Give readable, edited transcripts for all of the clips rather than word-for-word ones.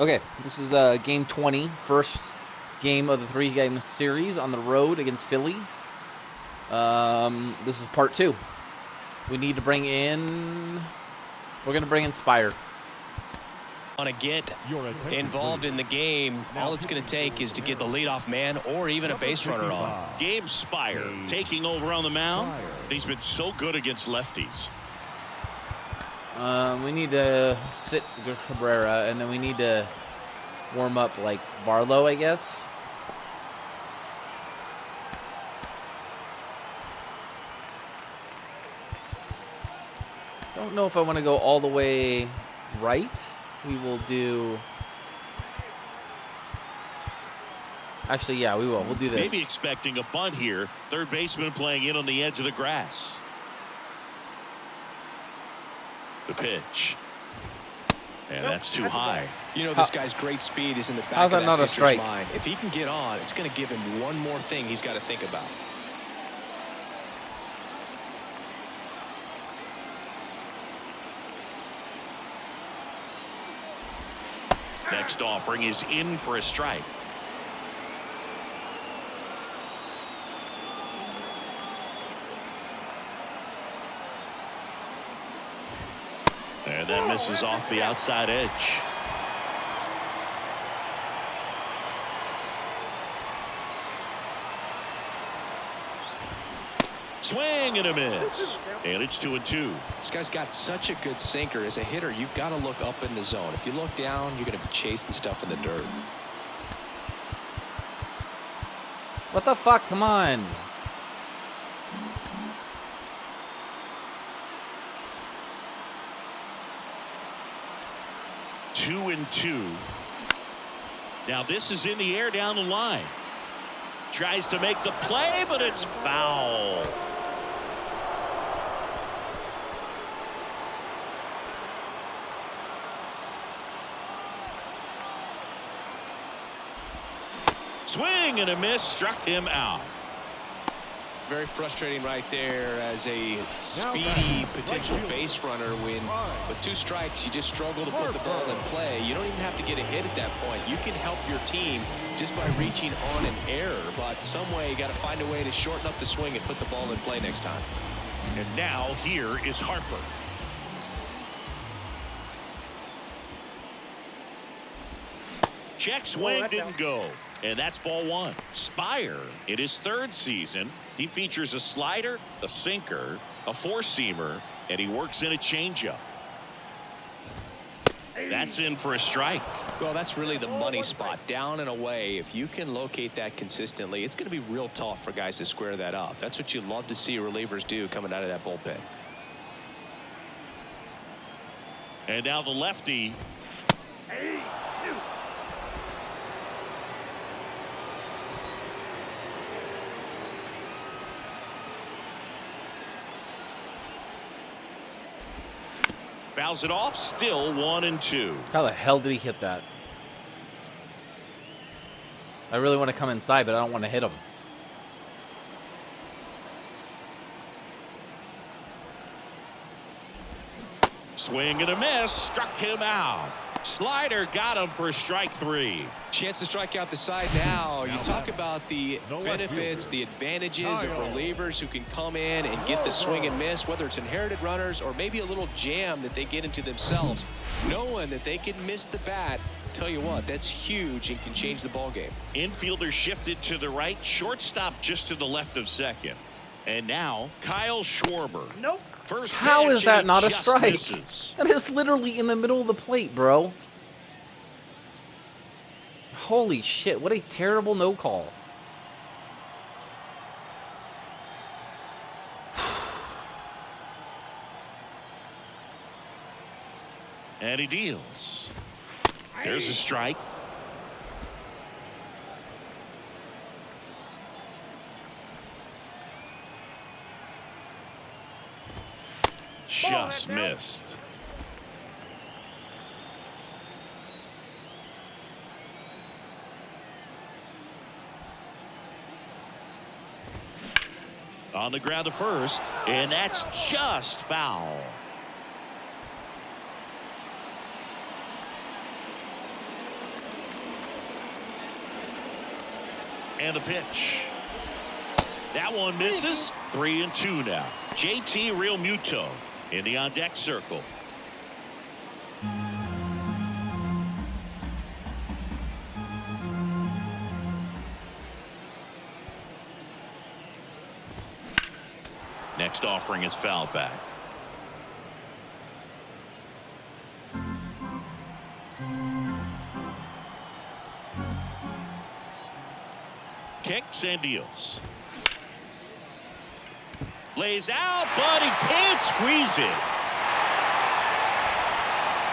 Okay, this is game 20, first game of the 3-game series on the road against Philly. This is part 2. We need to bring in. We're gonna bring in Spire. Want to get involved in the game, all it's going to take is to get the leadoff man or even a base runner on. Gabe Spire taking over on the mound. He's been so good against lefties. We need to sit Cabrera, and then we need to warm up like Barlow, I guess. Don't know if I want to go all the way right. We will do. Actually, yeah, we will. We'll do this. Maybe expecting a bunt here. Third baseman playing in on the edge of the grass. The pitch. And that's too high. You know, this guy's great speed is in the back how's of that not a pitcher's strike? mind. If he can get on, it's going to give him one more thing he's got to think about. Next offering is in for a strike. And that misses off the outside edge. Swing and a miss. And it's 2-2. This guy's got such a good sinker. As a hitter, you've got to look up in the zone. If you look down, you're going to be chasing stuff in the dirt. What the fuck? Come on. Two and two. Now this is in the air down the line. Tries to make the play, but it's foul. Swing and a miss, struck him out. Very frustrating right there as a speedy potential base runner when with 2 strikes you just struggle to put the ball in play. You don't even have to get a hit at that point. You can help your team just by reaching on an error, but some way you got to find a way to shorten up the swing and put the ball in play next time. And now here is Harper. Check swing didn't go. And that's ball 1. Spire, in his 3rd season, he features a slider, a sinker, a 4-seamer, and he works in a changeup. That's in for a strike. Well, that's really the money spot. Down and away. If you can locate that consistently, it's going to be real tough for guys to square that up. That's what you love to see relievers do coming out of that bullpen. And now the lefty. Fouls it off, still 1-2. How the hell did he hit that? I really want to come inside, but I don't want to hit him. Swing and a miss, struck him out. Slider got him for strike 3. Chance to strike out the side now. You talk about the benefits, the advantages of relievers who can come in and get the swing and miss, whether it's inherited runners or maybe a little jam that they get into themselves. Knowing that they can miss the bat, tell you what, that's huge and can change the ball game. Infielder shifted to the right, shortstop just to the left of second. And now Kyle Schwarber. Nope. First How is that not a strike? Misses. That is literally in the middle of the plate, bro. Holy shit, what a terrible no call. And he deals. There's a strike. Just missed. On the ground to first, and that's just foul. And the pitch. That one misses. 3-2 now. JT Realmuto in the on-deck circle. Next offering is foul back. Kicks and deals. Lays out, but he can't squeeze it.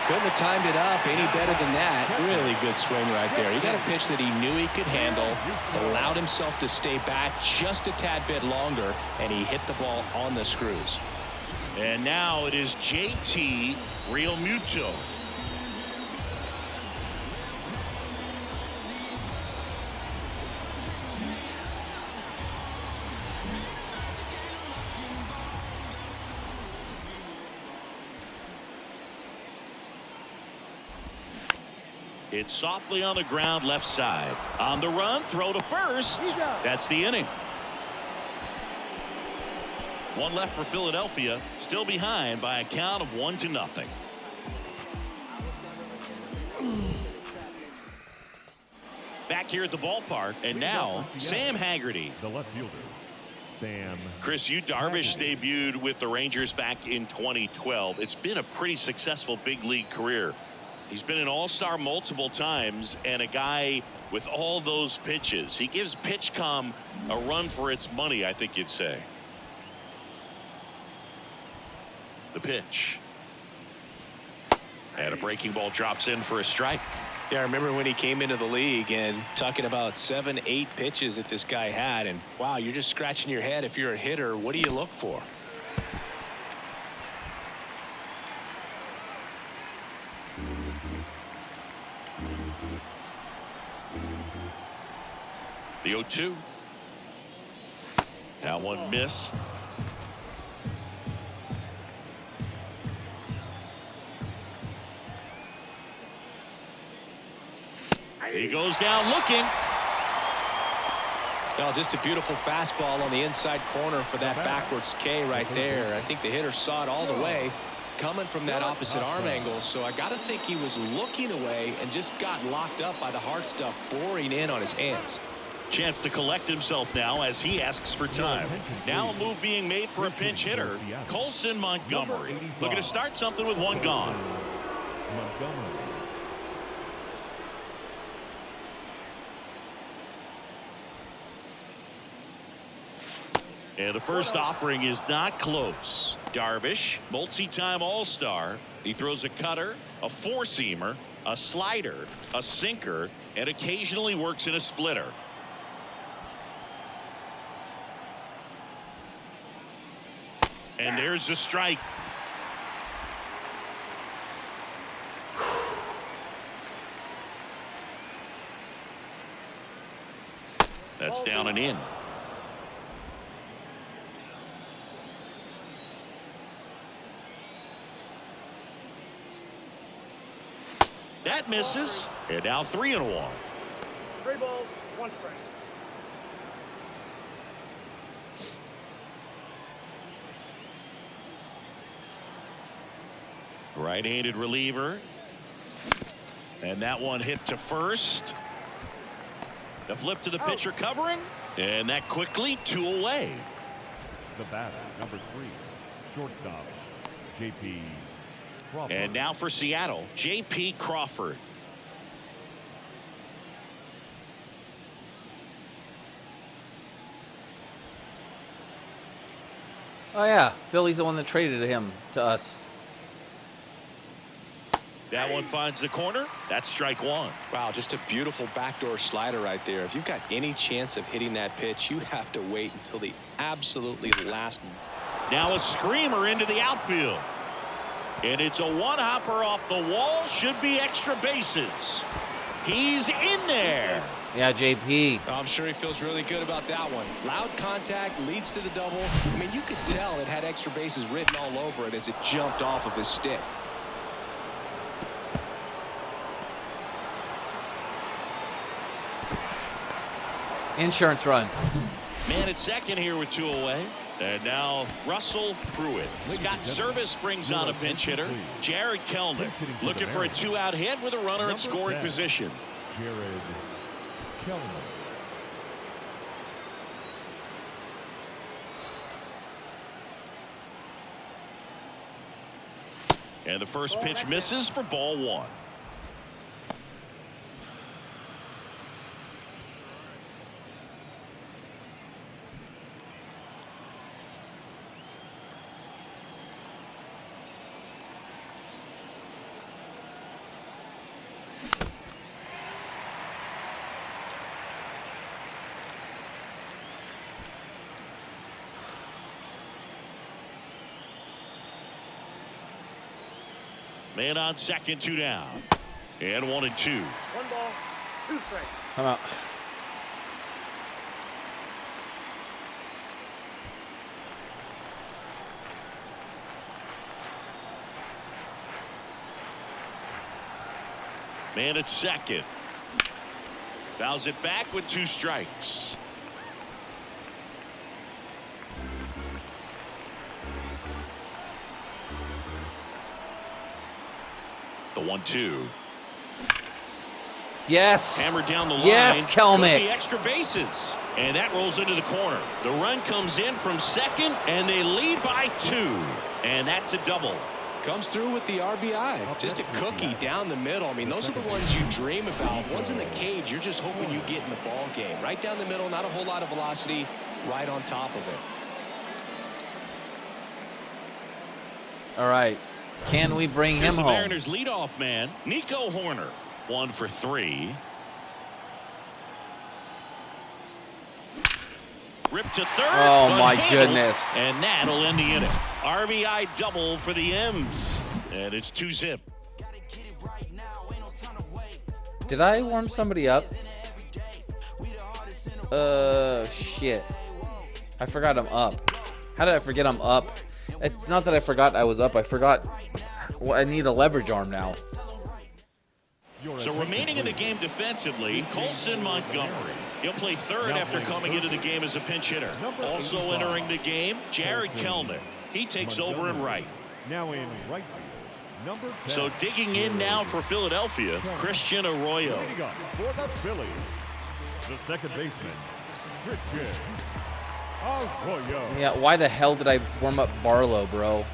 Couldn't have timed it up any better than that. Really good swing right there. He got a pitch that he knew he could handle, allowed himself to stay back just a tad bit longer, and he hit the ball on the screws. And now it is JT Realmuto. It's softly on the ground left side. On the run, throw to first. That's the inning. One left for Philadelphia. Still behind by a count of 1-0. Back here at the ballpark. And now Sam Haggerty. The left fielder, Sam. Chris, you Darvish debuted with the Rangers back in 2012. It's been a pretty successful big league career. He's been an all-star multiple times and a guy with all those pitches. He gives PitchCom a run for its money, I think you'd say. The pitch. And a breaking ball drops in for a strike. Yeah, I remember when he came into the league and talking about 7-8 pitches that this guy had. And wow, you're just scratching your head. If you're a hitter, what do you look for? The 0-2. That one missed. He goes down looking. Well, just a beautiful fastball on the inside corner for that backwards K right there. I think the hitter saw it all the way coming from that opposite arm angle. So I got to think he was looking away and just got locked up by the hard stuff boring in on his hands. Chance to collect himself now as he asks for time. Now a move being made for a pinch hitter, Colson Montgomery. Looking to start something with one gone. Montgomery. And the first offering is not close. Darvish, multi-time all-star. He throws a cutter, a four-seamer, a slider, a sinker, and occasionally works in a splitter. And there's the strike. That's down and in. That misses. And now 3-1. 3 balls, 1 strike. Right-handed reliever. And that one hit to first. The flip to the pitcher covering. And that quickly 2 away. The batter, number 3, shortstop, J.P. Crawford. And now for Seattle, J.P. Crawford. Oh yeah, Philly's the one that traded him to us. That one finds the corner. That's strike 1. Wow, just a beautiful backdoor slider right there. If you've got any chance of hitting that pitch, you have to wait until the absolutely last. Now a screamer into the outfield. And it's a one-hopper off the wall. Should be extra bases. He's in there. Yeah, JP. I'm sure he feels really good about that one. Loud contact leads to the double. I mean, you could tell it had extra bases written all over it as it jumped off of his stick. Insurance run. Man at second here with 2 away. And now Russell Pruitt. Scott Service brings on a pinch hitter. Jared Kellner looking for a 2-out hit with a runner in scoring position. Jared Kellner. And the first pitch misses for ball 1. Man on second, 2 down. And 1 and 2. 1 ball, 2 strikes. I'm out. Man at second. Fouls it back with 2 strikes. The 1-2. Yes. Hammered down the line. Yes, Kelmick. Took the extra bases. And that rolls into the corner. The run comes in from second, and they lead by 2. And that's a double. Comes through with the RBI. Just a cookie down the middle. I mean, those are the ones you dream about. Ones in the cage, you're just hoping you get in the ball game. Right down the middle, not a whole lot of velocity, right on top of it. All right. Can we bring Here's him the home? Mariners leadoff man, Nico Horner. 1 for 3. Ripped to third. Oh, but my handled, goodness. And that'll end the inning. RBI double for the M's. And it's 2-zip. Did I warm somebody up? Shit. I forgot I'm up. How did I forget I'm up? It's not that I forgot I was up. I forgot I need a leverage arm now. So remaining in the game defensively, Colson Montgomery. He'll play third after coming into the game as a pinch hitter. Also entering the game, Jared Kellner. He takes over in right. Now in right field, number 10. So digging in now for Philadelphia, Christian Arroyo. Leading up for the Phillies, the second baseman, Christian Arroyo. Yeah, why the hell did I warm up Barlow, bro?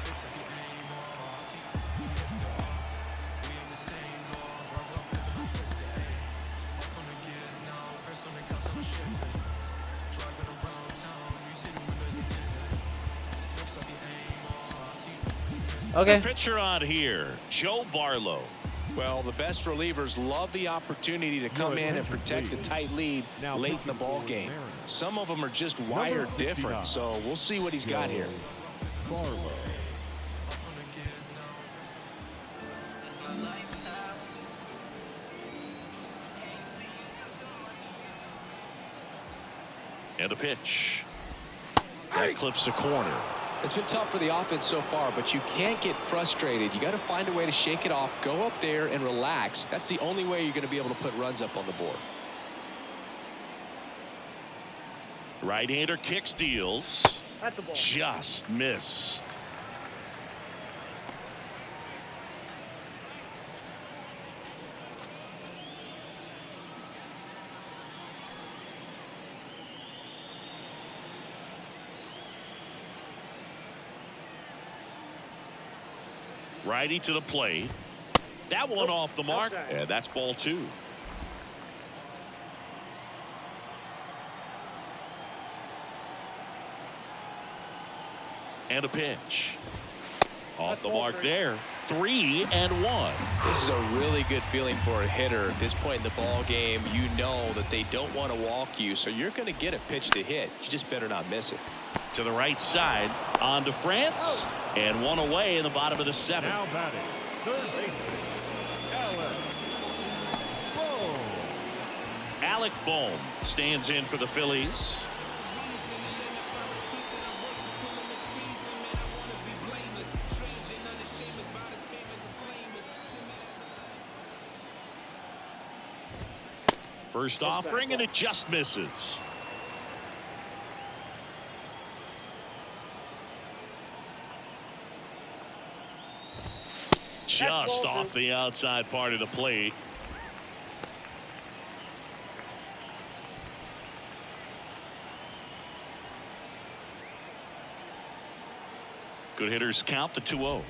Okay. The pitcher on here, Joe Barlow. Well, the best relievers love the opportunity to come in and protect a tight lead late in the ball game. Some of them are just wired different, so we'll see what he's got here. Barlow. And a pitch. That clips the corner. It's been tough for the offense so far, but you can't get frustrated. You got to find a way to shake it off, go up there and relax. That's the only way you're going to be able to put runs up on the board. Right-hander kick steals. That's the ball. Just missed. Righty to the plate. That one off the mark. Okay. And that's ball 2. And a pitch. Off the mark there. 3-1. This is a really good feeling for a hitter. At this point in the ball game, you know that they don't want to walk you, so you're going to get a pitch to hit. You just better not miss it. To the right side. On to France. And one away in the bottom of the 7th. Now batting, third baseman, Alec Bohm stands in for the Phillies. First offering, and it just misses. Just off the outside part of the plate. Good hitters count the 2-0.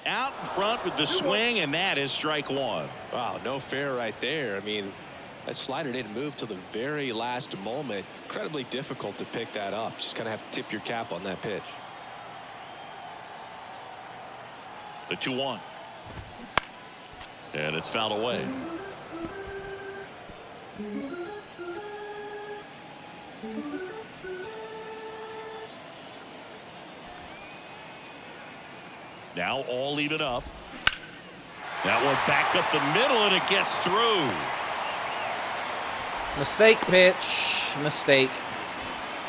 Out in front with the swing, and that is strike one. Wow, no fair right there. I mean, that slider didn't move till the very last moment. Incredibly difficult to pick that up. Just kind of have to tip your cap on that pitch. The 2-1. And it's fouled away. Now all even up. That one back up the middle, and it gets through. Mistake pitch. Mistake.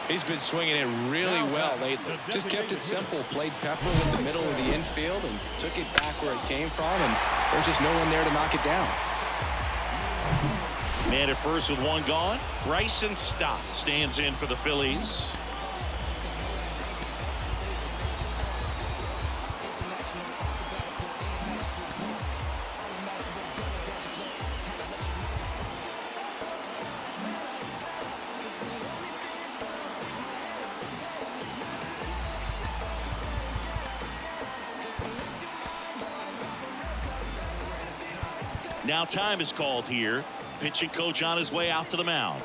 He's been swinging it really well lately. Just kept it simple. Played pepper with the middle of the infield and took it back where it came from, and there's just no one there to knock it down. Man at first with one gone. Bryson Stott stands in for the Phillies. Now time is called here. Pitching coach on his way out to the mound.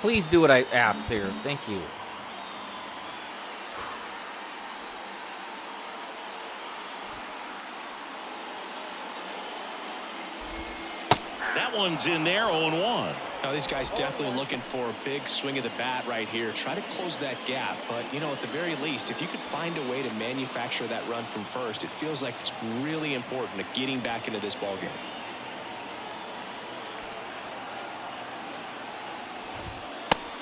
Please do what I asked here. Thank you. That one's in there, 0-1. Now these guys definitely looking for a big swing of the bat right here. Try to close that gap. But, you know, at the very least, if you could find a way to manufacture that run from first, it feels like it's really important to getting back into this ballgame.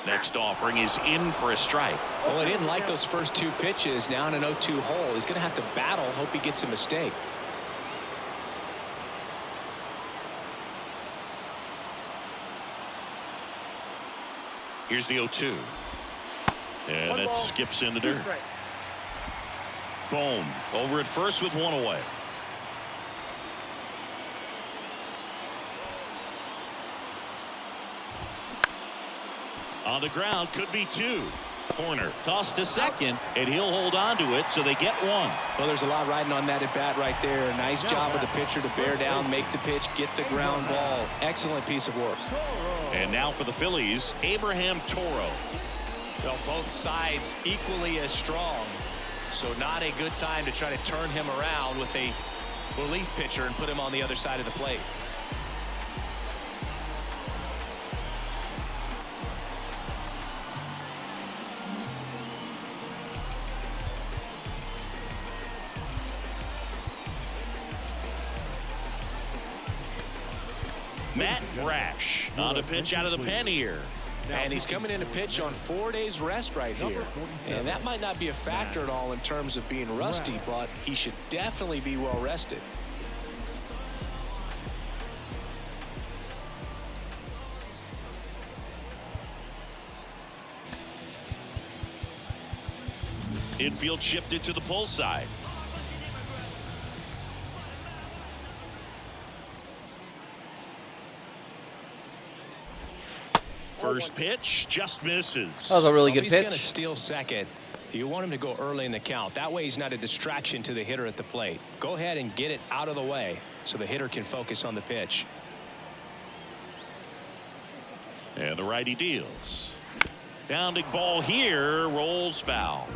Next offering is in for a strike. Well, he didn't like those first two pitches. Now in an 0-2 hole, he's going to have to battle. Hope he gets a mistake. Here's the 0-2. And that skips in the dirt. Boom. Over at first with one away. On the ground, could be two. Corner. Toss to second, and he'll hold on to it, so they get one. Well, there's a lot riding on that at bat right there. Nice job of the pitcher to bear down, make the pitch, get the ground ball. Excellent piece of work. And now for the Phillies, Abraham Toro. Well, both sides equally as strong. So not a good time to try to turn him around with a relief pitcher and put him on the other side of the plate. Matt Brash on a pitch out of the pen here. And he's coming in to pitch on 4 days rest right here. And that might not be a factor at all in terms of being rusty, but he should definitely be well rested. Infield shifted to the pull side. First pitch just misses. That was a really good He's going pitch. to steal second. You want him to go early in the count. That way he's not a distraction to the hitter at the plate. Go ahead and get it out of the way so the hitter can focus on the pitch. And the righty deals. Bounding ball here, rolls foul.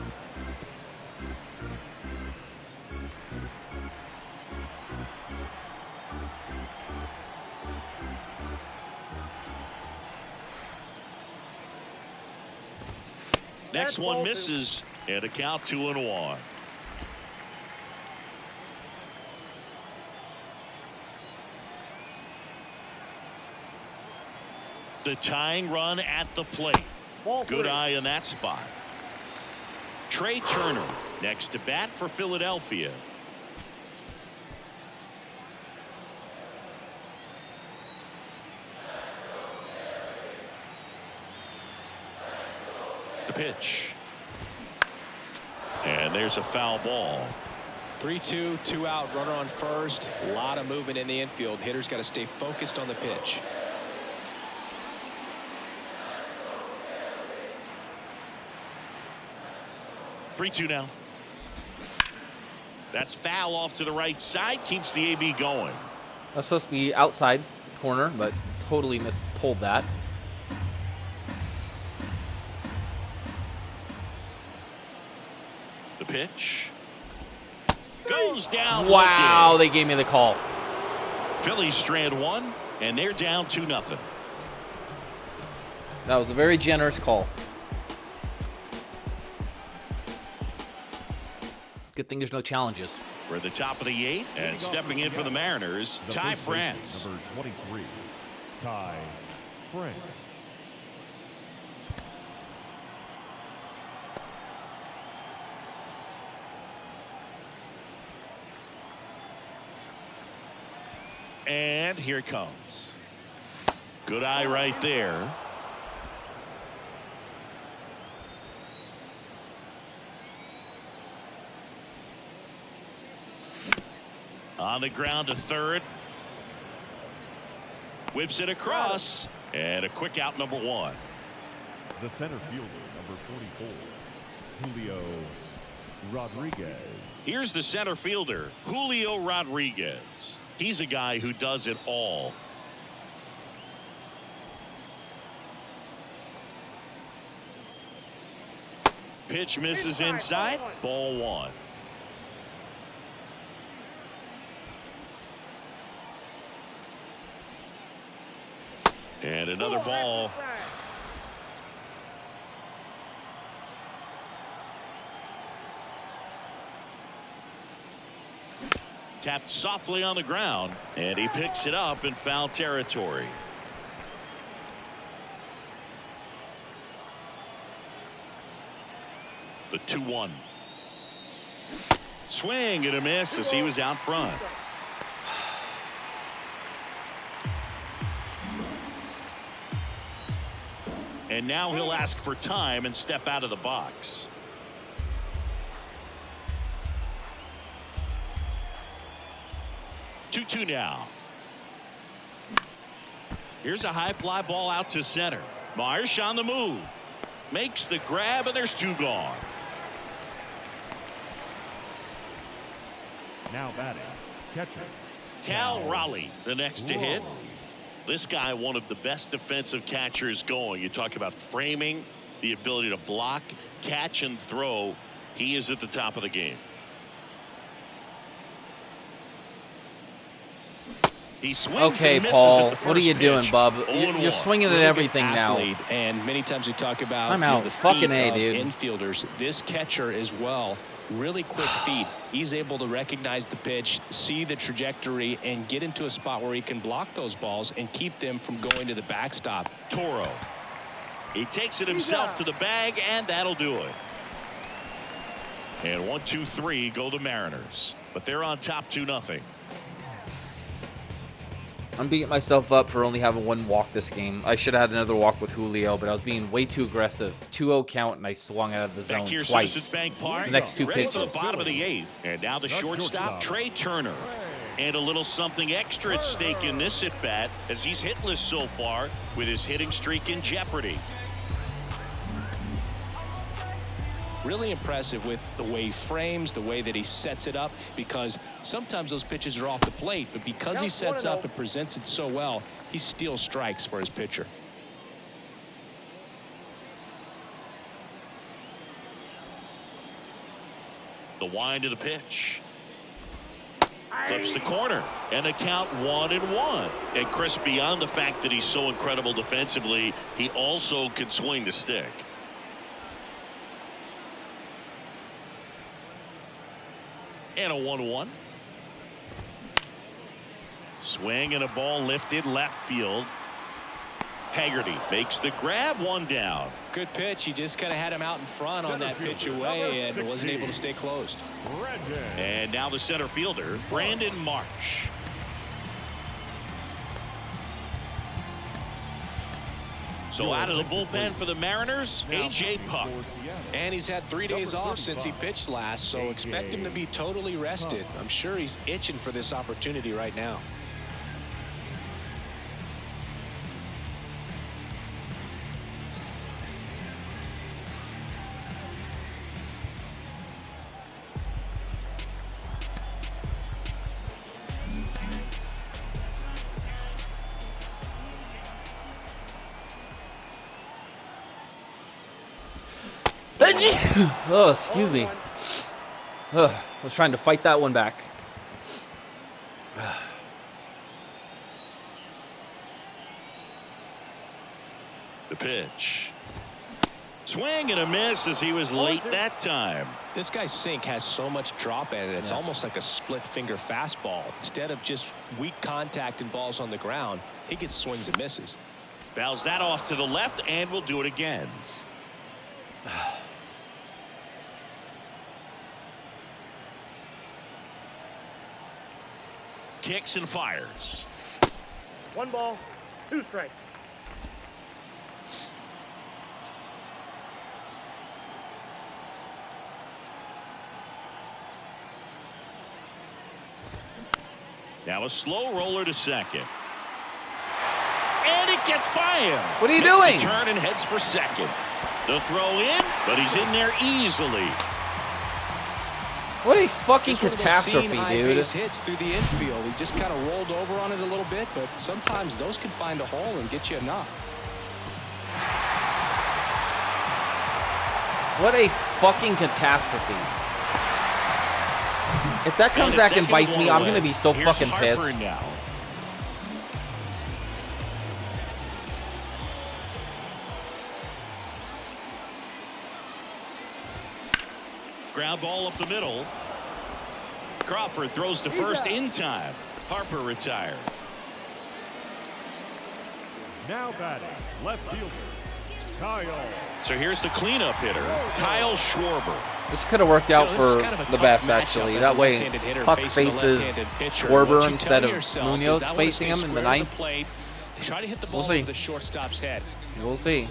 Next one misses, and a count 2-1. The tying run at the plate. Good eye in that spot. Trey Turner next to bat for Philadelphia. The pitch. And there's a foul ball. 3-2, 2 out, runner on first. A lot of movement in the infield. Hitter's got to stay focused on the pitch. 3-2 now. That's foul off to the right side. Keeps the AB going. That's supposed to be outside corner, but totally pulled that. The pitch. Goes down. Wow, looking. they gave me the call. Phillies strand one, and they're down 2-0. That was a very generous call. Good thing there's no challenges. We're at the top of the 8th, and stepping in for the Mariners, Ty France. Number 23, Ty France. And here it comes. Good eye right there. On the ground to third. Whips it across. And a quick out, number 1. The center fielder, number 44, Julio Rodriguez. Here's the center fielder, Julio Rodriguez. He's a guy who does it all. Pitch misses inside. Ball 1. And another ball. Tapped softly on the ground, and he picks it up in foul territory. The 2-1. Swing and a miss as he was out front. And now he'll ask for time and step out of the box. Two now. Here's a high fly ball out to center. Marsh on the move. Makes the grab, and there's 2 gone. Now batting, catcher Cal Raleigh, the next to hit. This guy, one of the best defensive catchers going. You talk about framing, the ability to block, catch, and throw. He is at the top of the game. He swings Okay, and misses Paul, at the what are you first doing, pitch. bub? 0-1. You're swinging at Really everything good now. athlete, and many times we talk about I'm out. the Fucking feet A, of dude. infielders. This catcher as well, really quick feet. He's able to recognize the pitch, see the trajectory, and get into a spot where he can block those balls and keep them from going to the backstop. Toro. He takes it himself to the bag, and that'll do it. And 1, 2, 3 go the Mariners, but they're on top 2-0. I'm beating myself up for only having 1 walk this game. I should have had another walk with Julio, but I was being way too aggressive. 2-0 count, and I swung out of the zone Back here, twice. Citizens Bank Park. The next 2 Ready for pitches. the bottom of the 8th, and now the shortstop, Trey Turner. And a little something extra at stake in this at bat, as he's hitless so far with his hitting streak in jeopardy. Really impressive with the way he frames, the way that he sets it up, because sometimes those pitches are off the plate, but because he sets up and presents it so well, he steals strikes for his pitcher. The wind of the pitch. Clips the corner, and the count 1-1. And Chris, beyond the fact that he's so incredible defensively, he also can swing the stick. And a 1-1. Swing and a ball lifted left field. Haggerty makes the grab, 1 down. Good pitch. He just kind of had him out in front on that pitch away and wasn't able to stay closed. And now the center fielder, Brandon Marsh. So out of the bullpen for the Mariners, A.J. Puck. And he's had 3 days off since he pitched last, so expect him to be totally rested. I'm sure he's itching for this opportunity right now. Oh, excuse me. I was trying to fight that one back. The pitch. Swing and a miss as he was late that time. This guy's sink has so much drop in it. It's almost like a split finger fastball. Instead of just weak contact and balls on the ground, he gets swings and misses. Fouls that off to the left and will do it again. Kicks and fires. 1 ball, 2 strikes. Now a slow roller to second. And it gets by him. What are you Makes doing? the turn and heads for second. The throw in, but he's in there easily. What a fucking Just catastrophe, one of those dude. base hits through the infield. He just kind of rolled over on it a little bit, but sometimes those can find a hole and get you a knock. What a fucking catastrophe. If that comes And back and second bites me, one I'm away. gonna be so Here's fucking Harper pissed. now. Ground ball up the middle. Crawford throws to first in time. Harper retired. Now batting, left fielder, Kyle. So here's the cleanup hitter, Kyle Schwarber. This could have worked out This for is kind of a the tough best, matchup actually. as That a way, left-handed hitter Puck facing a faces left-handed pitcher. Schwarber What you instead tell of yourself Munoz is I wanna facing stay him in the square to ninth. plate. Try to hit the ball We'll see. over the shortstop's head. We'll see.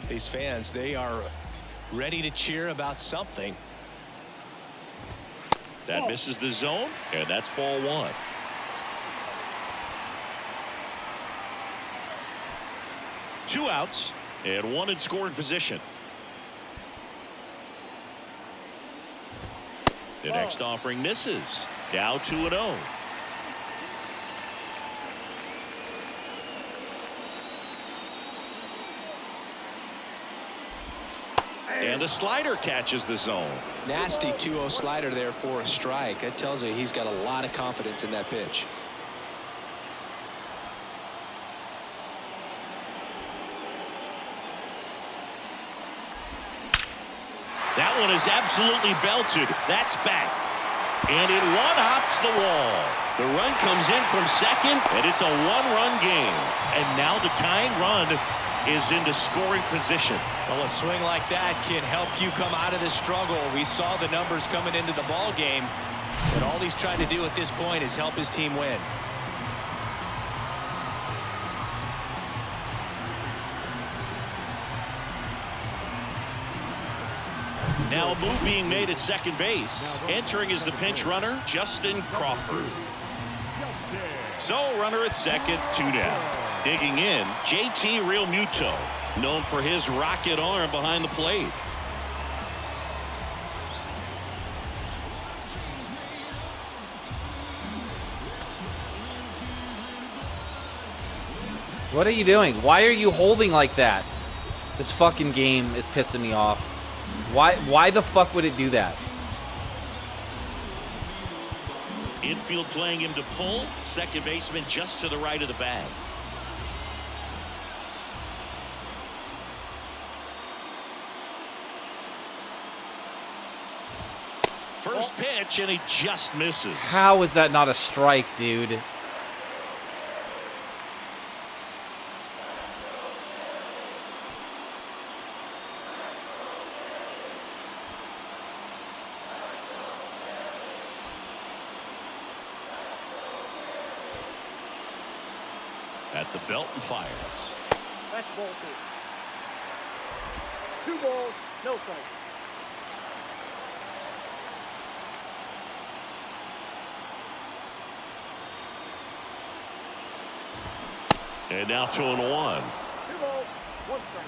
These fans, they are ready to cheer about something. That misses the zone, and that's ball 1. Two outs and 1 in scoring position. The next offering misses. Now 2-0. And the slider catches the zone. Nasty 2-0 slider there for a strike. That tells you he's got a lot of confidence in that pitch. That one is absolutely belted. That's back. And it one-hops the wall. The run comes in from second, and it's a 1-run game. And now the tying run is into scoring position. Well, a swing like that can help you come out of this struggle. We saw the numbers coming into the ball game, but all he's trying to do at this point is help his team win. Now a move being made at second base. Entering is the pinch runner, Justin Crawford. So runner at second, 2 down. Digging in, JT Realmuto, known for his rocket arm behind the plate. What are you doing? Why are you holding like that? This fucking game is pissing me off. Why the fuck would it do that? Infield playing him to pull. Second baseman just to the right of the bag. First pitch, and he just misses. How is that not a strike, dude? At the belt and fires. That's ball 2. 2 balls, no strikes. And now 2-1. 2 balls, 1 strike.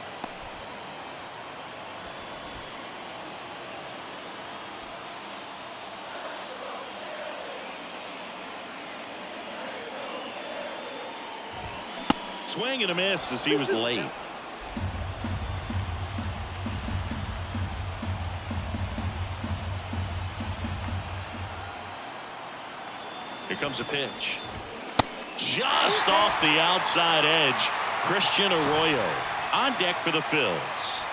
Swing and a miss as he was late. Here comes a pitch. Just off the outside edge. Christian Arroyo on deck for the Phils.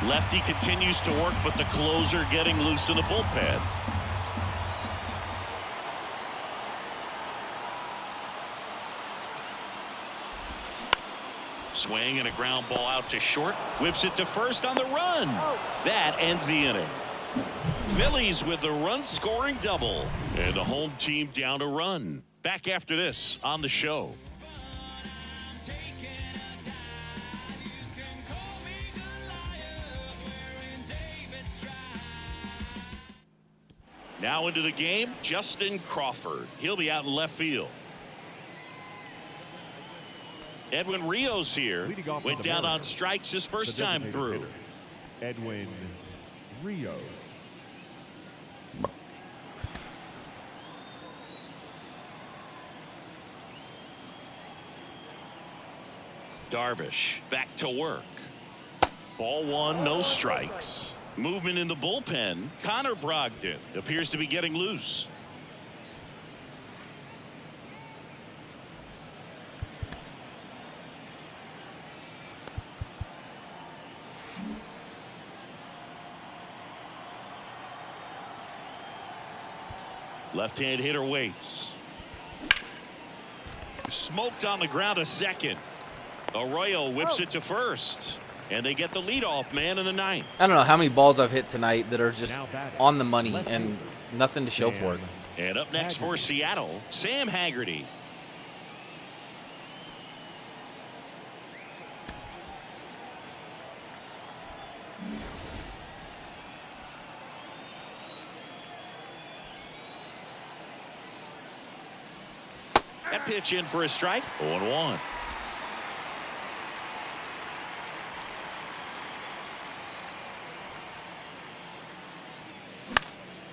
Lefty continues to work, but the closer getting loose in the bullpen. Swing and a ground ball out to short. Whips it to first on the run. That ends the inning. Phillies with the run-scoring double. And the home team down a run. Back after this on the show. Now into the game, Justin Crawford. He'll be out in left field. Edwin Rios here. Went down on strikes his first time through. Edwin Rios. Darvish back to work. Ball 1, no strikes. Movement in the bullpen. Connor Brogdon appears to be getting loose. Left-hand hitter waits. Smoked on the ground, a second. Arroyo whips it to first. And they get the leadoff man in the ninth. I don't know how many balls I've hit tonight that are just on the money and nothing to show for it. And up next for Seattle, Sam Haggerty. That pitch in for a strike. 0-1.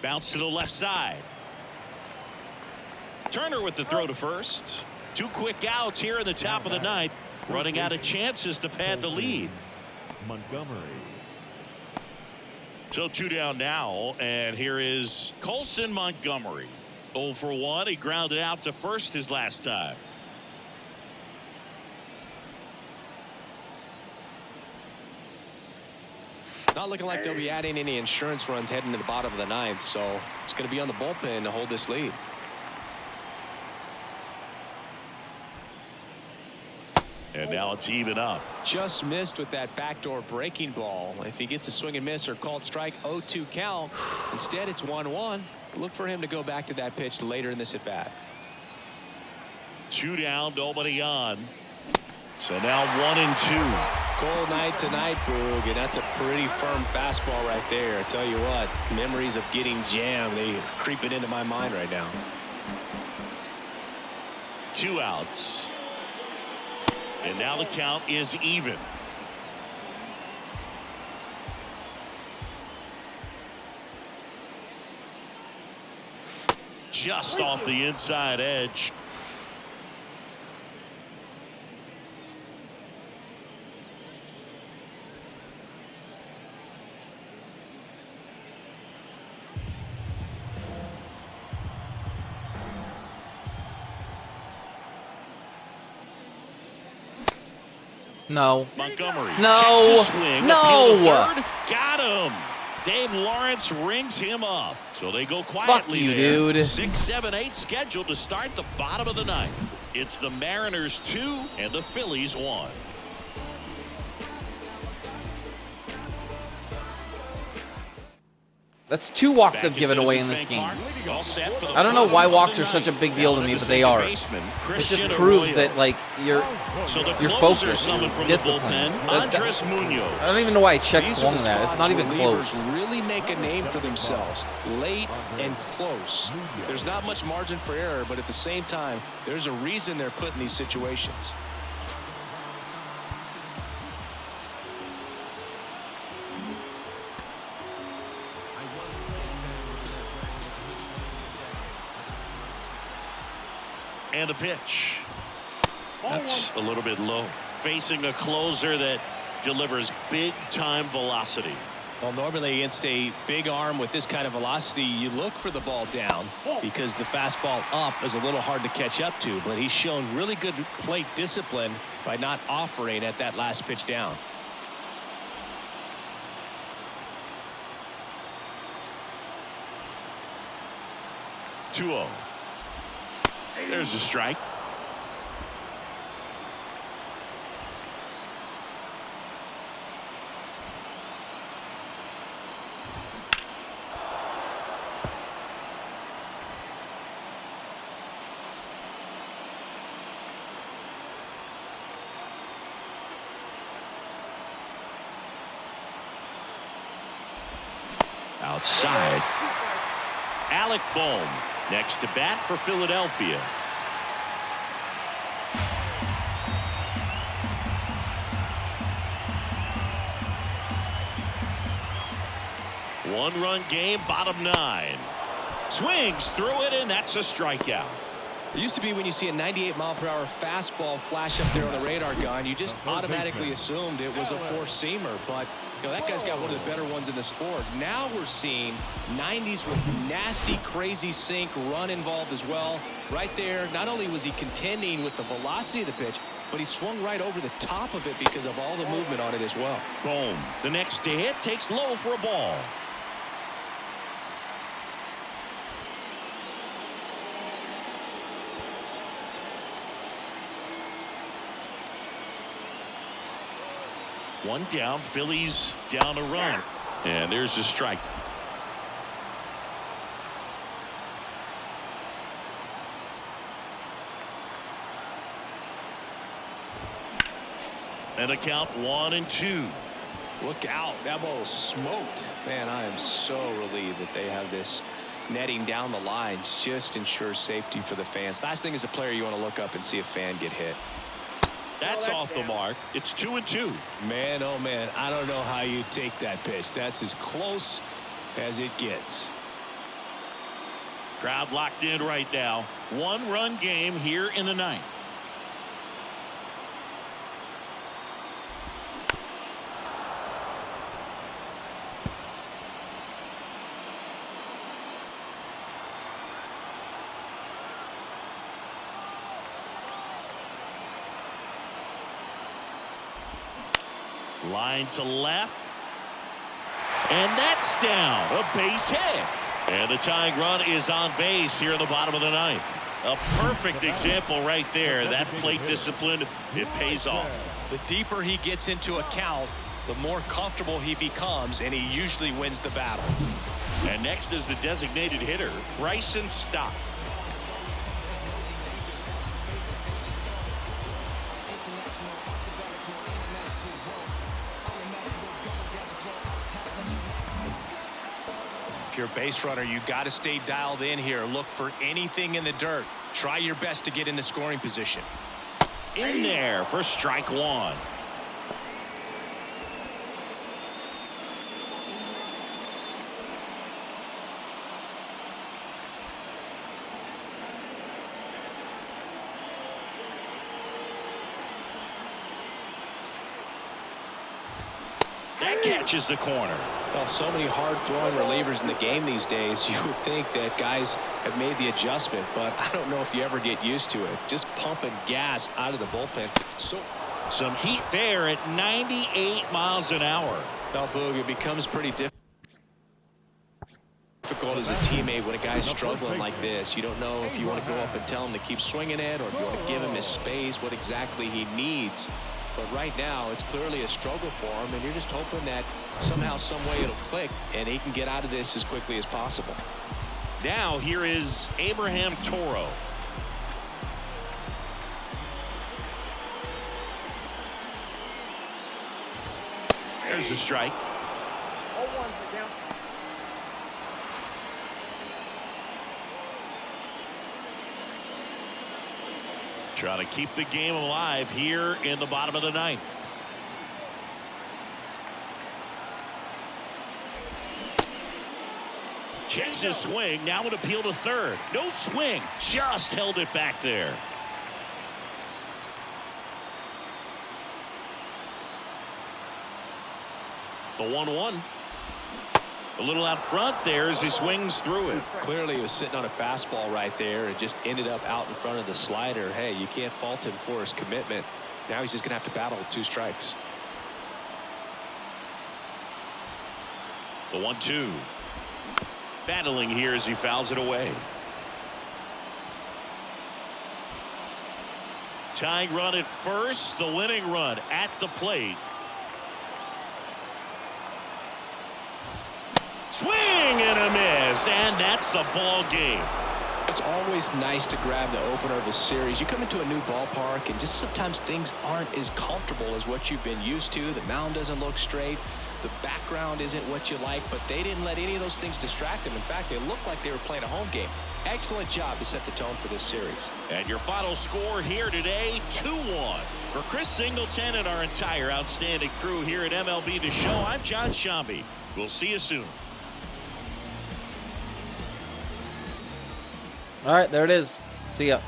Bounce to the left side. Turner with the throw to first. 2 quick outs here in the top of the ninth. Running out of chances to pad the lead. Montgomery. So 2 down now, and here is Colson Montgomery. 0 for 1. He grounded out to first his last time. Not looking like they'll be adding any insurance runs heading to the bottom of the ninth, so it's going to be on the bullpen to hold this lead. And now it's even up. Just missed with that backdoor breaking ball. If he gets a swing and miss or called strike, 0-2 count. Instead, it's 1-1. Look for him to go back to that pitch later in this at bat. 2 down, nobody on. So now 1-2. Cold night tonight, Boog, and that's a pretty firm fastball right there. I tell you what, memories of getting jammed, they creeping into my mind right now. 2 outs. And now the count is even. Just off the inside edge. No. Montgomery. No. Checks the swing. No. Appeal to third. Got him. Dave Lawrence rings him up. So they go quietly. Fuck you, there. dude. 6, 7, 8 scheduled to start the bottom of the ninth. It's the Mariners 2 and the Phillies 1. That's 2 walks Back I've given into away his in this bank game. mark. All set for the I don't know why bottom of walks the are such a ninth. big deal to Down me, is but the they second are. baseman, It Christian just proves Arroyo. that like you're So the closer focused, summoned you're from the disciplined. bullpen, That- Andres Munoz. I don't even know why I check These are swung the that. It's spots not where even relievers close. really make a name for themselves, late and close. There's not much margin for error, but at the same time, there's a reason they're put in these situations. And a pitch. That's a little bit low. Facing a closer that delivers big-time velocity. Well, normally against a big arm with this kind of velocity, you look for the ball down because the fastball up is a little hard to catch up to. But he's shown really good plate discipline by not offering at that last pitch down. Two-0. There's a strike. Outside. Alec Bohm next to bat for Philadelphia. One-run game, bottom 9. Swings through it, and that's a strikeout. It used to be when you see a 98-mile-per-hour fastball flash up there on the radar gun, you just automatically assumed it was a four-seamer. But you know that guy's got one of the better ones in the sport. Now we're seeing 90s with nasty, crazy sink, run involved as well. Right there, not only was he contending with the velocity of the pitch, but he swung right over the top of it because of all the movement on it as well. Boom. The next to hit takes low for a ball. One down, Phillies down a run. And there's the strike. And a count 1-2. Look out. That ball was smoked. Man, I am so relieved that they have this netting down the lines. Just ensures safety for the fans. Last thing as a player, you want to look up and see a fan get hit. That's off the mark. It's 2-2. Man, oh man, I don't know how you take that pitch. That's as close as it gets. Crowd locked in right now. One-run game here in the 9th. Line to left. And that's down. A base hit. And the tying run is on base here in the bottom of the 9th. A perfect example right there. That plate discipline, it pays off. The deeper he gets into a count, the more comfortable he becomes, and he usually wins the battle. And next is the designated hitter, Bryson Stott. If you're a base runner, you got to stay dialed in here. Look for anything in the dirt. Try your best to get into scoring position. In there for strike 1. That catches the corner. Well, so many hard-throwing relievers in the game these days, you would think that guys have made the adjustment, but I don't know if you ever get used to it. Just pumping gas out of the bullpen. So some heat there at 98 miles an hour. Now, Boog, it becomes pretty difficult as a teammate when a guy's struggling like this. You don't know if you want to go up and tell him to keep swinging it or if you want to give him his space, what exactly he needs. But right now, it's clearly a struggle for him, and you're just hoping that somehow, some way it'll click, and he can get out of this as quickly as possible. Now here is Abraham Toro. There's the strike. 0-1 for count. Trying to keep the game alive here in the bottom of the ninth. Checks his swing. Now an appeal to third. No swing. Just held it back there. The 1-1. A little out front there as he swings through it. Clearly, he was sitting on a fastball right there and just ended up out in front of the slider. Hey, you can't fault him for his commitment. Now he's just going to have to battle with 2 strikes. The 1-2. Battling here as he fouls it away. Tying run at first. The winning run at the plate. Swing and a miss, and that's the ball game. It's always nice to grab the opener of a series. You come into a new ballpark, and just sometimes things aren't as comfortable as what you've been used to. The mound doesn't look straight. The background isn't what you like, but they didn't let any of those things distract them. In fact, they looked like they were playing a home game. Excellent job to set the tone for this series. And your final score here today, 2-1. For Chris Singleton and our entire outstanding crew here at MLB The Show, I'm John Shambi. We'll see you soon. All right, there it is. See ya.